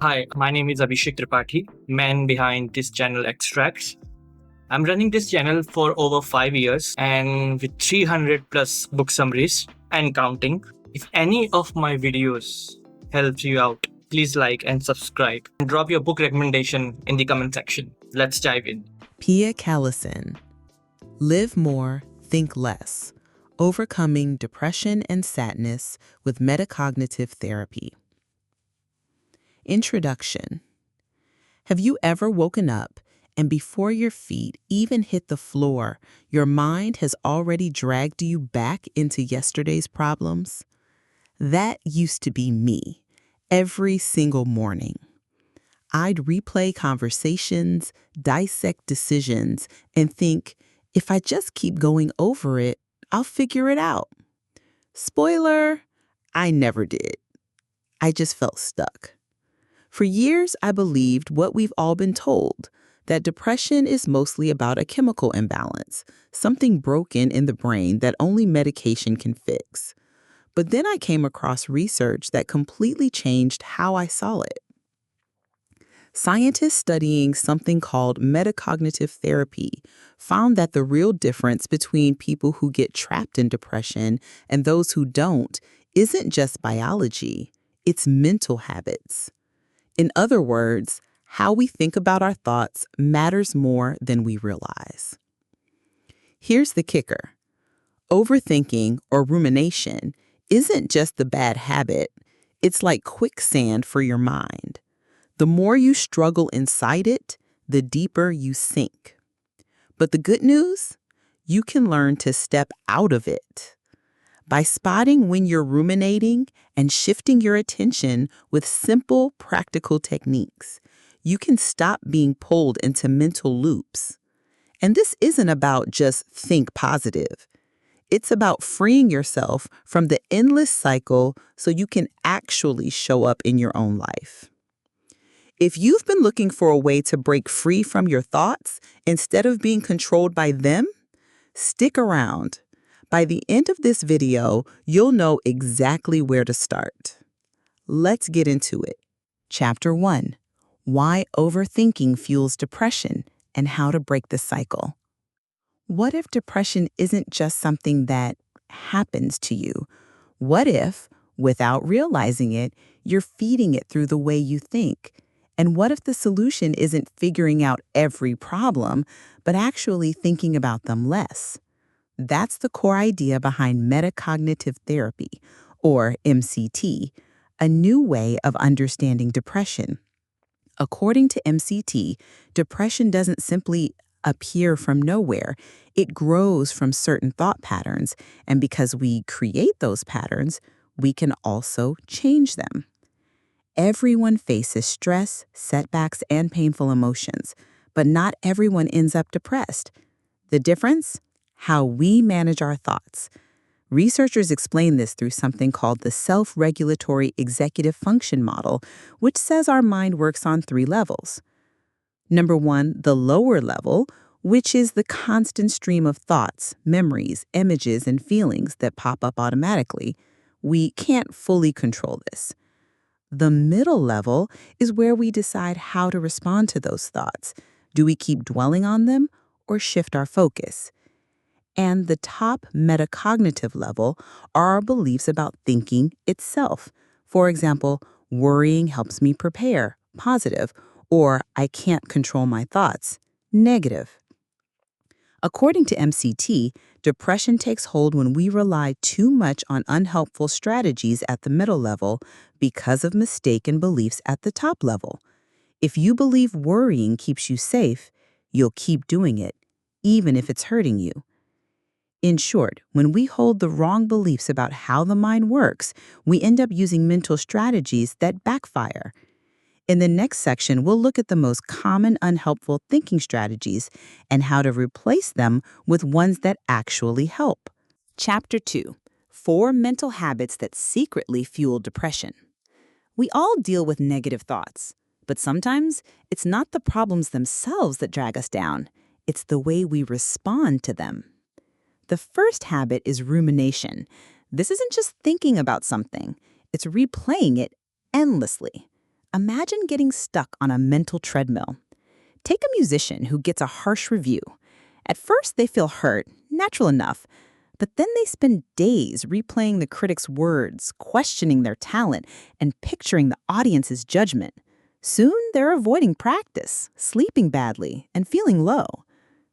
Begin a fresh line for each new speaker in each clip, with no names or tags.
Hi, my name is Abhishek Tripathi, man behind this channel Extracts. I'm running this channel for over 5 years and with 300 plus book summaries and counting. If any of my videos helps you out, please like and subscribe and drop your book recommendation in the comment section. Let's dive in.
Pia Callesen, Live More, Think Less, Overcoming Depression and Sadness with Metacognitive Therapy. Introduction. Have you ever woken up and before your feet even hit the floor, your mind has already dragged you back into yesterday's problems? That used to be me, every single morning. I'd replay conversations, dissect decisions, and think, if I just keep going over it, I'll figure it out. Spoiler, I never did. I just felt stuck. For years, I believed what we've all been told, that depression is mostly about a chemical imbalance, something broken in the brain that only medication can fix. But then I came across research that completely changed how I saw it. Scientists studying something called metacognitive therapy found that the real difference between people who get trapped in depression and those who don't isn't just biology, it's mental habits. In other words, how we think about our thoughts matters more than we realize. Here's the kicker. Overthinking or rumination isn't just the bad habit, it's like quicksand for your mind. The more you struggle inside it, the deeper you sink. But the good news? You can learn to step out of it. By spotting when you're ruminating and shifting your attention with simple, practical techniques, you can stop being pulled into mental loops. And this isn't about just think positive. It's about freeing yourself from the endless cycle so you can actually show up in your own life. If you've been looking for a way to break free from your thoughts instead of being controlled by them, stick around. By the end of this video, you'll know exactly where to start. Let's get into it. Chapter 1. Why Overthinking Fuels Depression and How to Break the Cycle. What if depression isn't just something that happens to you? What if, without realizing it, you're feeding it through the way you think? And what if the solution isn't figuring out every problem, but actually thinking about them less? That's the core idea behind metacognitive therapy, or MCT, a new way of understanding depression. According to MCT, depression doesn't simply appear from nowhere. It grows from certain thought patterns, and because we create those patterns, we can also change them. Everyone faces stress, setbacks, and painful emotions, but not everyone ends up depressed. The difference? How we manage our thoughts. Researchers explain this through something called the self-regulatory executive function model, which says our mind works on 3 levels. Number 1, the lower level, which is the constant stream of thoughts, memories, images, and feelings that pop up automatically. We can't fully control this. The middle level is where we decide how to respond to those thoughts. Do we keep dwelling on them or shift our focus? And the top metacognitive level are our beliefs about thinking itself. For example, worrying helps me prepare, positive, or I can't control my thoughts, negative. According to MCT, depression takes hold when we rely too much on unhelpful strategies at the middle level because of mistaken beliefs at the top level. If you believe worrying keeps you safe, you'll keep doing it, even if it's hurting you. In short, when we hold the wrong beliefs about how the mind works, we end up using mental strategies that backfire. In the next section, we'll look at the most common unhelpful thinking strategies and how to replace them with ones that actually help. Chapter 2. 4 Mental Habits That Secretly Fuel Depression. We all deal with negative thoughts, but sometimes it's not the problems themselves that drag us down. It's the way we respond to them. The first habit is rumination. This isn't just thinking about something, it's replaying it endlessly. Imagine getting stuck on a mental treadmill. Take a musician who gets a harsh review. At first, they feel hurt, natural enough, but then they spend days replaying the critic's words, questioning their talent, and picturing the audience's judgment. Soon, they're avoiding practice, sleeping badly, and feeling low.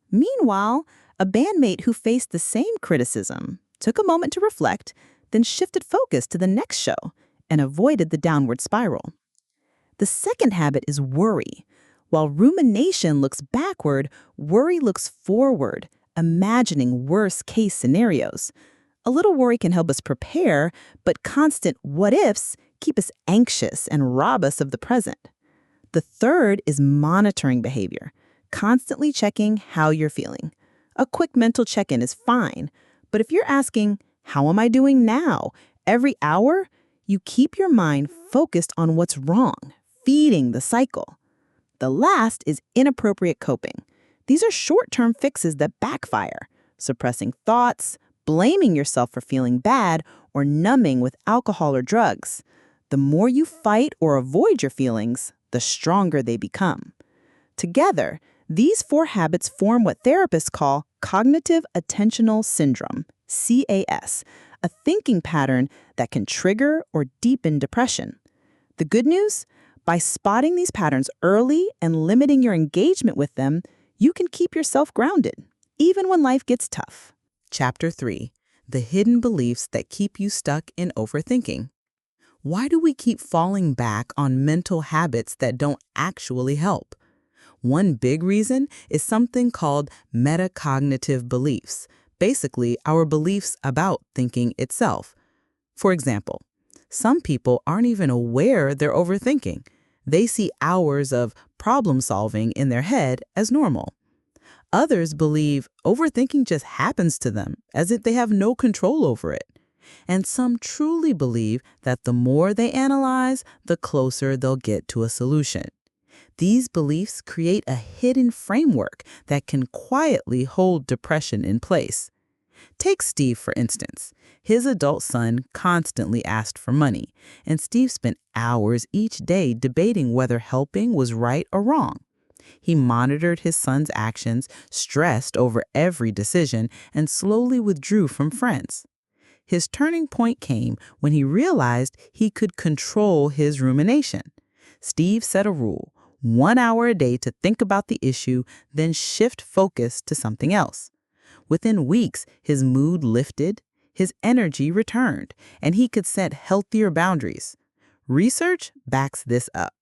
Meanwhile, a bandmate who faced the same criticism took a moment to reflect, then shifted focus to the next show and avoided the downward spiral. The second habit is worry. While rumination looks backward, worry looks forward, imagining worst-case scenarios. A little worry can help us prepare, but constant what-ifs keep us anxious and rob us of the present. The third is monitoring behavior, constantly checking how you're feeling. A quick mental check-in is fine, but if you're asking, how am I doing now, every hour, you keep your mind focused on what's wrong, feeding the cycle. The last is inappropriate coping. These are short-term fixes that backfire, suppressing thoughts, blaming yourself for feeling bad, or numbing with alcohol or drugs. The more you fight or avoid your feelings, the stronger they become. Together, these 4 habits form what therapists call cognitive attentional syndrome, CAS, a thinking pattern that can trigger or deepen depression. The good news? By spotting these patterns early and limiting your engagement with them, you can keep yourself grounded, even when life gets tough. Chapter 3. The hidden beliefs that keep you stuck in overthinking. Why do we keep falling back on mental habits that don't actually help? One big reason is something called metacognitive beliefs, basically our beliefs about thinking itself. For example, some people aren't even aware they're overthinking. They see hours of problem solving in their head as normal. Others believe overthinking just happens to them, as if they have no control over it. And some truly believe that the more they analyze, the closer they'll get to a solution. These beliefs create a hidden framework that can quietly hold depression in place. Take Steve, for instance. His adult son constantly asked for money, and Steve spent hours each day debating whether helping was right or wrong. He monitored his son's actions, stressed over every decision, and slowly withdrew from friends. His turning point came when he realized he could control his rumination. Steve set a rule: 1 hour a day to think about the issue, then shift focus to something else. Within weeks, his mood lifted, his energy returned, and he could set healthier boundaries. Research backs this up.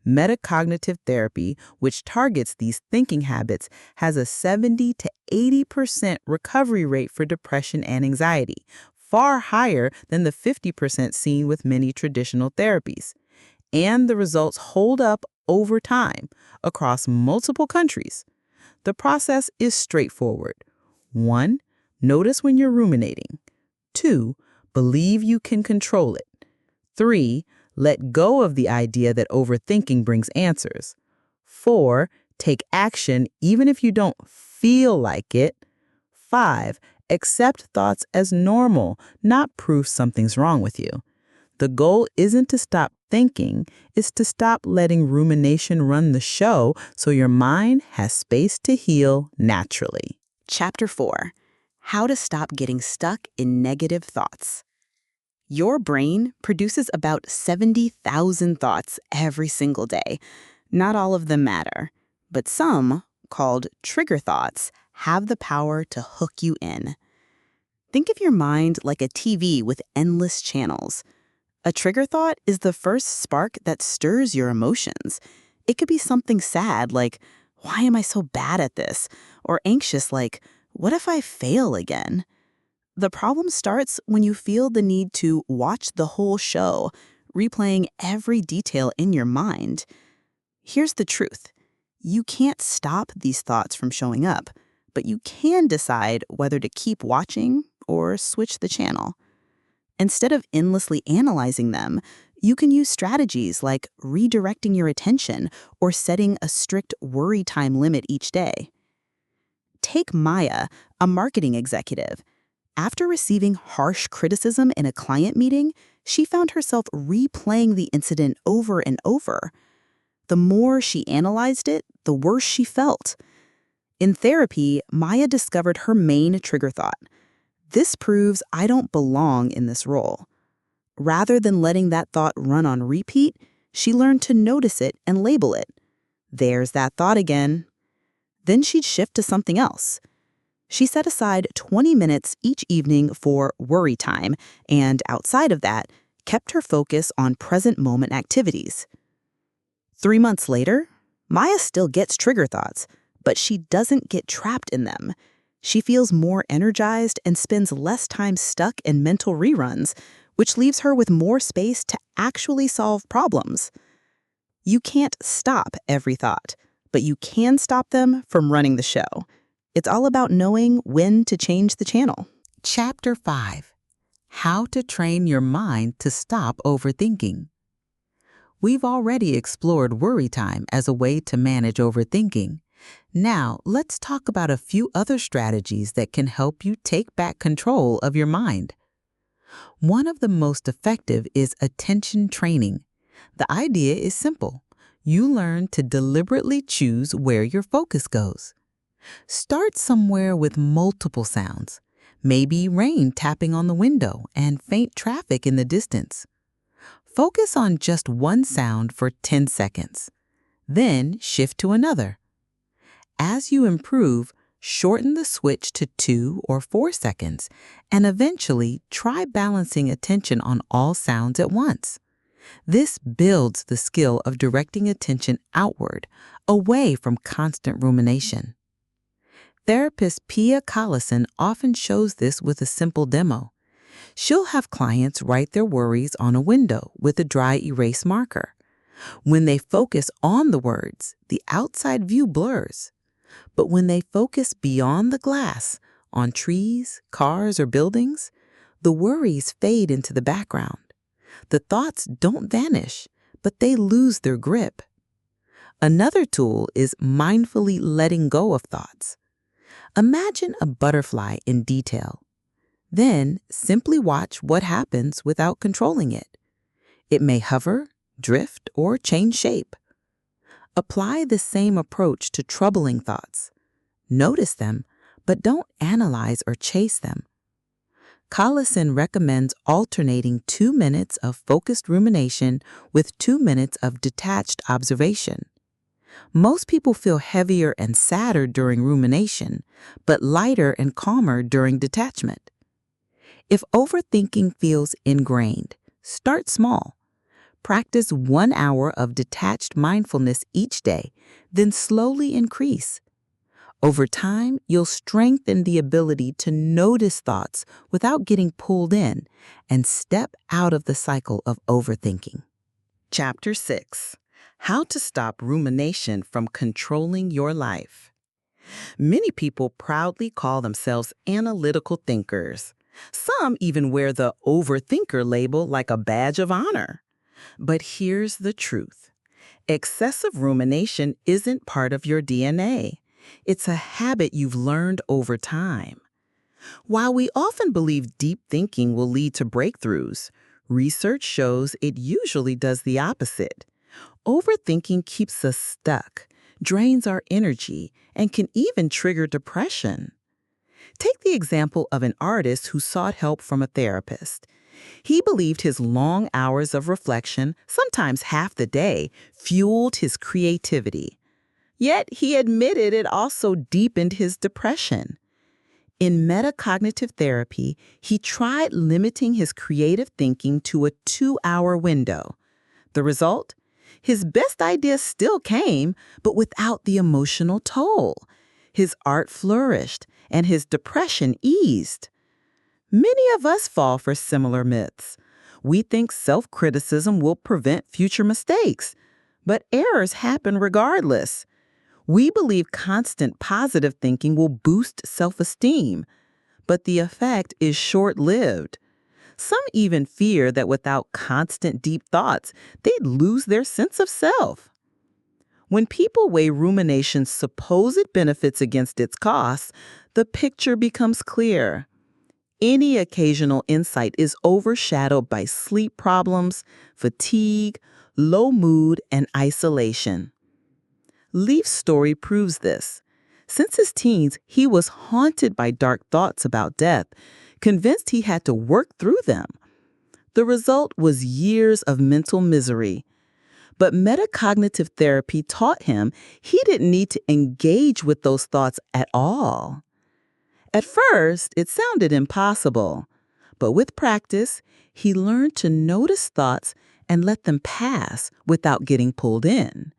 Metacognitive therapy, which targets these thinking habits, has a 70 to 80% recovery rate for depression and anxiety, far higher than the 50% seen with many traditional therapies. And the results hold up over time across multiple countries. The process is straightforward. 1. Notice when you're ruminating. 2. Believe you can control it. 3. Let go of the idea that overthinking brings answers. 4. Take action even if you don't feel like it. 5. Accept thoughts as normal, not proof something's wrong with you. The goal isn't to stop thinking, it's to stop letting rumination run the show so your mind has space to heal naturally. Chapter 4. How to stop getting stuck in negative thoughts. Your brain produces about 70,000 thoughts every single day. Not all of them matter, but some, called trigger thoughts, have the power to hook you in. Think of your mind like a TV with endless channels. A trigger thought is the first spark that stirs your emotions. It could be something sad like, why am I so bad at this? Or anxious like, what if I fail again? The problem starts when you feel the need to watch the whole show, replaying every detail in your mind. Here's the truth. You can't stop these thoughts from showing up, but you can decide whether to keep watching or switch the channel. Instead of endlessly analyzing them, you can use strategies like redirecting your attention or setting a strict worry time limit each day. Take Maya, a marketing executive. After receiving harsh criticism in a client meeting, she found herself replaying the incident over and over. The more she analyzed it, the worse she felt. In therapy, Maya discovered her main trigger thought. This proves I don't belong in this role. Rather than letting that thought run on repeat, she learned to notice it and label it. There's that thought again. Then she'd shift to something else. She set aside 20 minutes each evening for worry time, and outside of that, kept her focus on present moment activities. 3 months later, Maya still gets trigger thoughts, but she doesn't get trapped in them. She feels more energized and spends less time stuck in mental reruns, which leaves her with more space to actually solve problems. You can't stop every thought, but you can stop them from running the show. It's all about knowing when to change the channel.
Chapter 5: How to Train Your Mind to Stop Overthinking. We've already explored worry time as a way to manage overthinking. Now, let's talk about a few other strategies that can help you take back control of your mind. One of the most effective is attention training. The idea is simple. You learn to deliberately choose where your focus goes. Start somewhere with multiple sounds, maybe rain tapping on the window and faint traffic in the distance. Focus on just one sound for 10 seconds. Then shift to another. As you improve, shorten the switch to 2 or 4 seconds, and eventually try balancing attention on all sounds at once. This builds the skill of directing attention outward, away from constant rumination. Therapist Pia Callesen often shows this with a simple demo. She'll have clients write their worries on a window with a dry erase marker. When they focus on the words, the outside view blurs. But when they focus beyond the glass, on trees, cars, or buildings, the worries fade into the background. The thoughts don't vanish, but they lose their grip. Another tool is mindfully letting go of thoughts. Imagine a butterfly in detail. Then simply watch what happens without controlling it. It may hover, drift, or change shape. Apply the same approach to troubling thoughts. Notice them, but don't analyze or chase them. Callesen recommends alternating 2 minutes of focused rumination with 2 minutes of detached observation. Most people feel heavier and sadder during rumination, but lighter and calmer during detachment. If overthinking feels ingrained, start small. Practice 1 hour of detached mindfulness each day, then slowly increase. Over time, you'll strengthen the ability to notice thoughts without getting pulled in and step out of the cycle of overthinking.
Chapter 6: How to Stop Rumination from Controlling Your Life. Many people proudly call themselves analytical thinkers. Some even wear the overthinker label like a badge of honor. But here's the truth. Excessive rumination isn't part of your DNA. It's a habit you've learned over time. While we often believe deep thinking will lead to breakthroughs, research shows it usually does the opposite. Overthinking keeps us stuck, drains our energy, and can even trigger depression. Take the example of an artist who sought help from a therapist. He believed his long hours of reflection, sometimes half the day, fueled his creativity. Yet he admitted it also deepened his depression. In Metacognitive Therapy, he tried limiting his creative thinking to a 2-hour window. The result? His best ideas still came, but without the emotional toll. His art flourished, and his depression eased. Many of us fall for similar myths. We think self-criticism will prevent future mistakes, but errors happen regardless. We believe constant positive thinking will boost self-esteem, but the effect is short-lived. Some even fear that without constant deep thoughts, they'd lose their sense of self. When people weigh rumination's supposed benefits against its costs, the picture becomes clear. Any occasional insight is overshadowed by sleep problems, fatigue, low mood, and isolation. Leaf's story proves this. Since his teens, he was haunted by dark thoughts about death, convinced he had to work through them. The result was years of mental misery. But metacognitive therapy taught him he didn't need to engage with those thoughts at all. At first, it sounded impossible, but with practice, he learned to notice thoughts and let them pass without getting pulled in.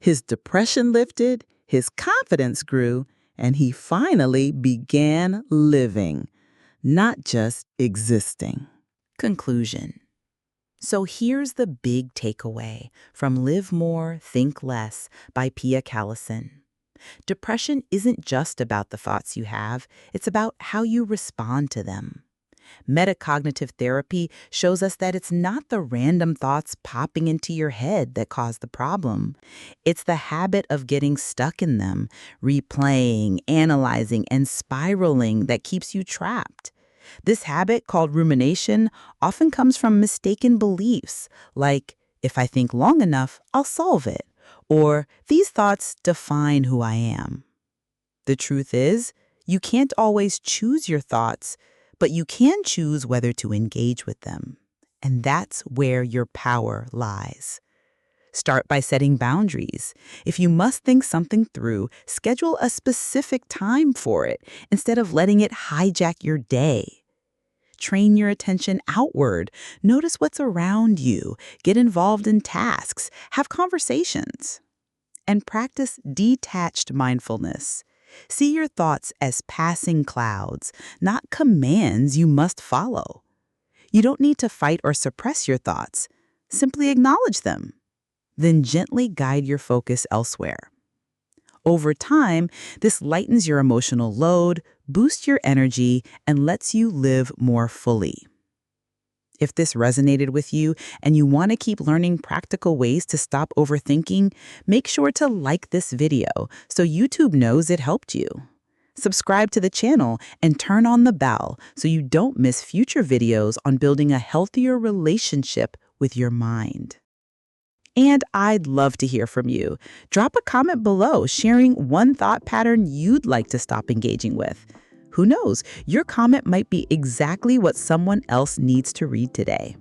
His depression lifted, his confidence grew, and he finally began living, not just existing.
Conclusion. So here's the big takeaway from Live More, Think Less by Pia Callesen. Depression isn't just about the thoughts you have, it's about how you respond to them. Metacognitive therapy shows us that it's not the random thoughts popping into your head that cause the problem. It's the habit of getting stuck in them, replaying, analyzing, and spiraling that keeps you trapped. This habit, called rumination, often comes from mistaken beliefs, like, if I think long enough, I'll solve it, or these thoughts define who I am. The truth is, you can't always choose your thoughts, but you can choose whether to engage with them. And that's where your power lies. Start by setting boundaries. If you must think something through, schedule a specific time for it instead of letting it hijack your day. Train your attention outward. Notice what's around you. Get involved in tasks. Have conversations. And practice detached mindfulness. See your thoughts as passing clouds, not commands you must follow. You don't need to fight or suppress your thoughts. Simply acknowledge them. Then gently guide your focus elsewhere. Over time, this lightens your emotional load, boosts your energy, and lets you live more fully. If this resonated with you and you want to keep learning practical ways to stop overthinking, make sure to like this video so YouTube knows it helped you. Subscribe to the channel and turn on the bell so you don't miss future videos on building a healthier relationship with your mind. And I'd love to hear from you. Drop a comment below sharing one thought pattern you'd like to stop engaging with. Who knows, your comment might be exactly what someone else needs to read today.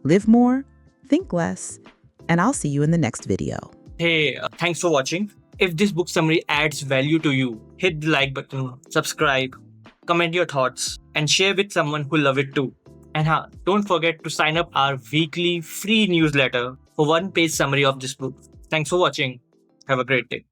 Live more, think less, and I'll see you in the next video.
Hey, thanks for watching. If this book summary adds value to you, hit the like button, subscribe, comment your thoughts, and share with someone who love it too. And don't forget to sign up our weekly free newsletter for one-page summary of this book. Thanks for watching. Have a great day.